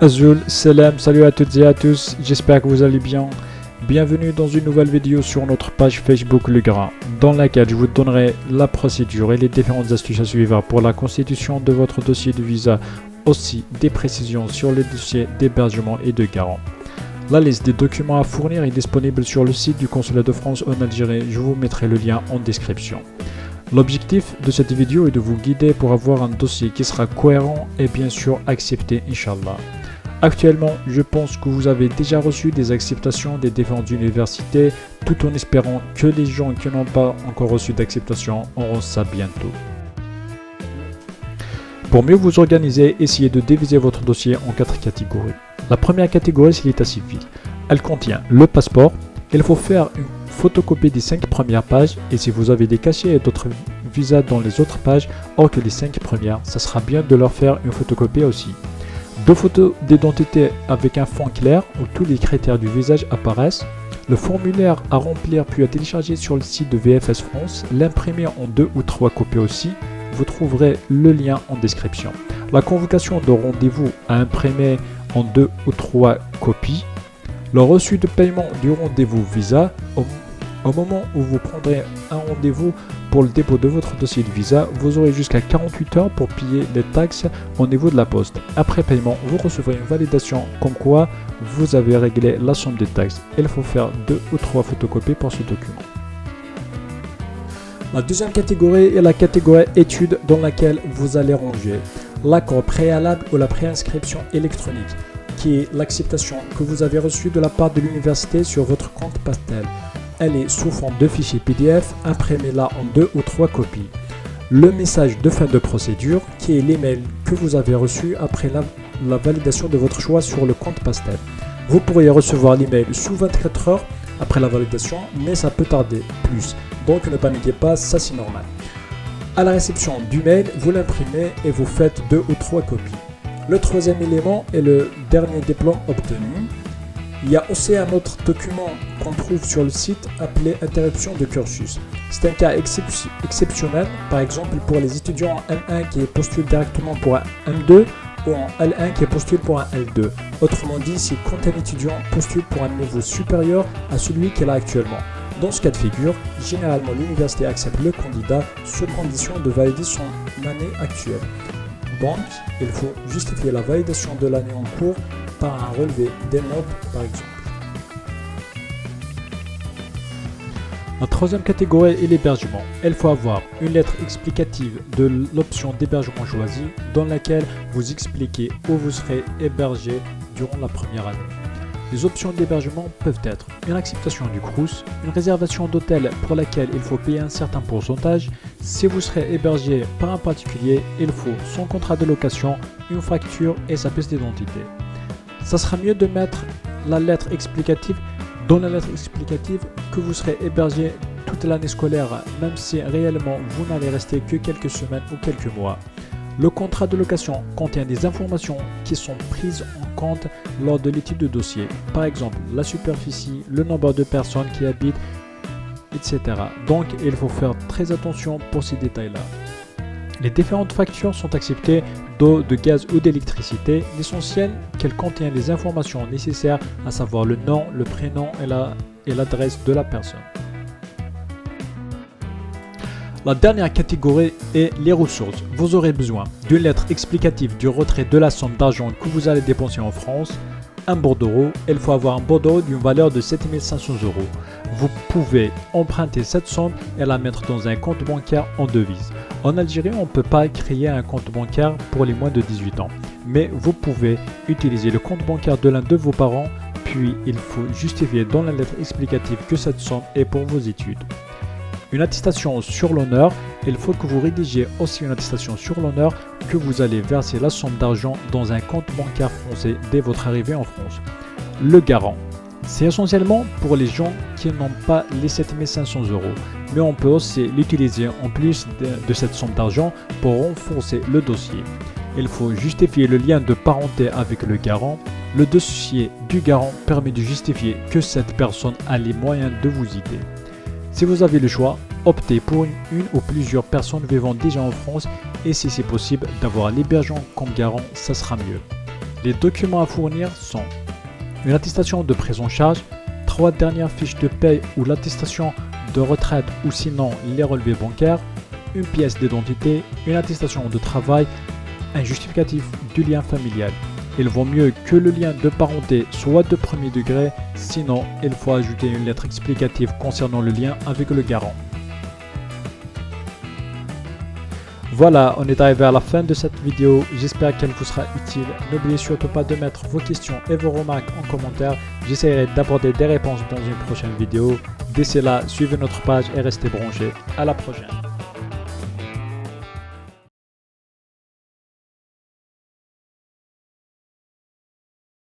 Azul, salam, salut à toutes et à tous, j'espère que vous allez bien. Bienvenue dans une nouvelle vidéo sur notre page Facebook Le Grain, dans laquelle je vous donnerai la procédure et les différentes astuces à suivre pour la constitution de votre dossier de visa, aussi des précisions sur les dossiers d'hébergement et de garant. La liste des documents à fournir est disponible sur le site du Consulat de France en Algérie, je vous mettrai le lien en description. L'objectif de cette vidéo est de vous guider pour avoir un dossier qui sera cohérent et bien sûr accepté, Inch'Allah. Actuellement, je pense que vous avez déjà reçu des acceptations des différentes universités, tout en espérant que les gens qui n'ont pas encore reçu d'acceptation auront ça bientôt. Pour mieux vous organiser, essayez de diviser votre dossier en 4 catégories. La première catégorie, c'est l'état civil. Elle contient le passeport. Il faut faire une photocopie des 5 premières pages et si vous avez des cachets et d'autres visas dans les autres pages, or que les 5 premières, ça sera bien de leur faire une photocopie aussi. 2 photos d'identité avec un fond clair où tous les critères du visage apparaissent. Le formulaire à remplir puis à télécharger sur le site de VFS France. L'imprimer en 2 ou 3 copies aussi. Vous trouverez le lien en description. La convocation de rendez-vous à imprimer en 2 ou 3 copies. Le reçu de paiement du rendez-vous visa. Au moment où vous prendrez un rendez-vous pour le dépôt de votre dossier de visa, vous aurez jusqu'à 48 heures pour payer les taxes au niveau de la poste. Après paiement, vous recevrez une validation comme quoi vous avez réglé la somme des taxes. Il faut faire 2 ou 3 photocopies pour ce document. La deuxième catégorie est la catégorie études dans laquelle vous allez ranger l'accord préalable ou la préinscription électronique, qui est l'acceptation que vous avez reçue de la part de l'université sur votre compte Pastel. Elle est sous forme de fichier PDF, imprimez-la en 2 ou 3 copies. Le message de fin de procédure, qui est l'email que vous avez reçu après la validation de votre choix sur le compte Pastel. Vous pourriez recevoir l'email sous 24 heures après la validation, mais ça peut tarder plus. Donc ne paniquez pas, ça c'est normal. À la réception du mail, vous l'imprimez et vous faites 2 ou 3 copies. Le troisième élément est le dernier diplôme obtenu. Il y a aussi un autre document qu'on trouve sur le site appelé interruption de cursus. C'est un cas exceptionnel, par exemple pour les étudiants en M1 qui postulent directement pour un M2 ou en L1 qui postulent pour un L2. Autrement dit, c'est quand un étudiant postule pour un niveau supérieur à celui qu'il a actuellement. Dans ce cas de figure, généralement l'université accepte le candidat sous condition de valider son année actuelle. Donc, il faut justifier la validation de l'année en cours par un relevé des notes par exemple. La troisième catégorie est l'hébergement. Il faut avoir une lettre explicative de l'option d'hébergement choisie dans laquelle vous expliquez où vous serez hébergé durant la première année. Les options d'hébergement peuvent être une acceptation du CRUS, une réservation d'hôtel pour laquelle il faut payer un certain pourcentage. Si vous serez hébergé par un particulier, il faut son contrat de location, une facture et sa pièce d'identité. Ça sera mieux de mettre la lettre explicative dans la lettre explicative que vous serez hébergé toute l'année scolaire, même si réellement vous n'allez rester que quelques semaines ou quelques mois. Le contrat de location contient des informations qui sont prises en compte lors de l'étude de dossier, par exemple la superficie, le nombre de personnes qui habitent, etc. Donc il faut faire très attention pour ces détails-là. Les différentes factures sont acceptées d'eau, de gaz ou d'électricité. L'essentiel qu'elles contiennent les informations nécessaires, à savoir le nom, le prénom et l'adresse de la personne. La dernière catégorie est les ressources. Vous aurez besoin d'une lettre explicative du retrait de la somme d'argent que vous allez dépenser en France, un bordereau. Il faut avoir un bordereau d'une valeur de 7 500 €. Vous pouvez emprunter cette somme et la mettre dans un compte bancaire en devise. En Algérie, on ne peut pas créer un compte bancaire pour les moins de 18 ans, mais vous pouvez utiliser le compte bancaire de l'un de vos parents, puis il faut justifier dans la lettre explicative que cette somme est pour vos études. une attestation sur l'honneur. Il faut que vous rédigiez aussi une attestation sur l'honneur que vous allez verser la somme d'argent dans un compte bancaire français dès votre arrivée en France. Le garant. C'est essentiellement pour les gens qui n'ont pas les 7 500 €, mais on peut aussi l'utiliser en plus de cette somme d'argent pour renforcer le dossier. Il faut justifier le lien de parenté avec le garant. Le dossier du garant permet de justifier que cette personne a les moyens de vous aider. Si vous avez le choix, optez pour une ou plusieurs personnes vivant déjà en France et si c'est possible d'avoir l'hébergement comme garant, ça sera mieux. Les documents à fournir sont une attestation de prise en charge, 3 dernières fiches de paie ou l'attestation de retraite ou sinon les relevés bancaires, une pièce d'identité, une attestation de travail, un justificatif du lien familial. Il vaut mieux que le lien de parenté soit de premier degré, sinon il faut ajouter une lettre explicative concernant le lien avec le garant. Voilà, on est arrivé à la fin de cette vidéo, j'espère qu'elle vous sera utile. N'oubliez surtout pas de mettre vos questions et vos remarques en commentaire, j'essaierai d'aborder des réponses dans une prochaine vidéo. D'ici là, suivez notre page et restez branchés. À la prochaine.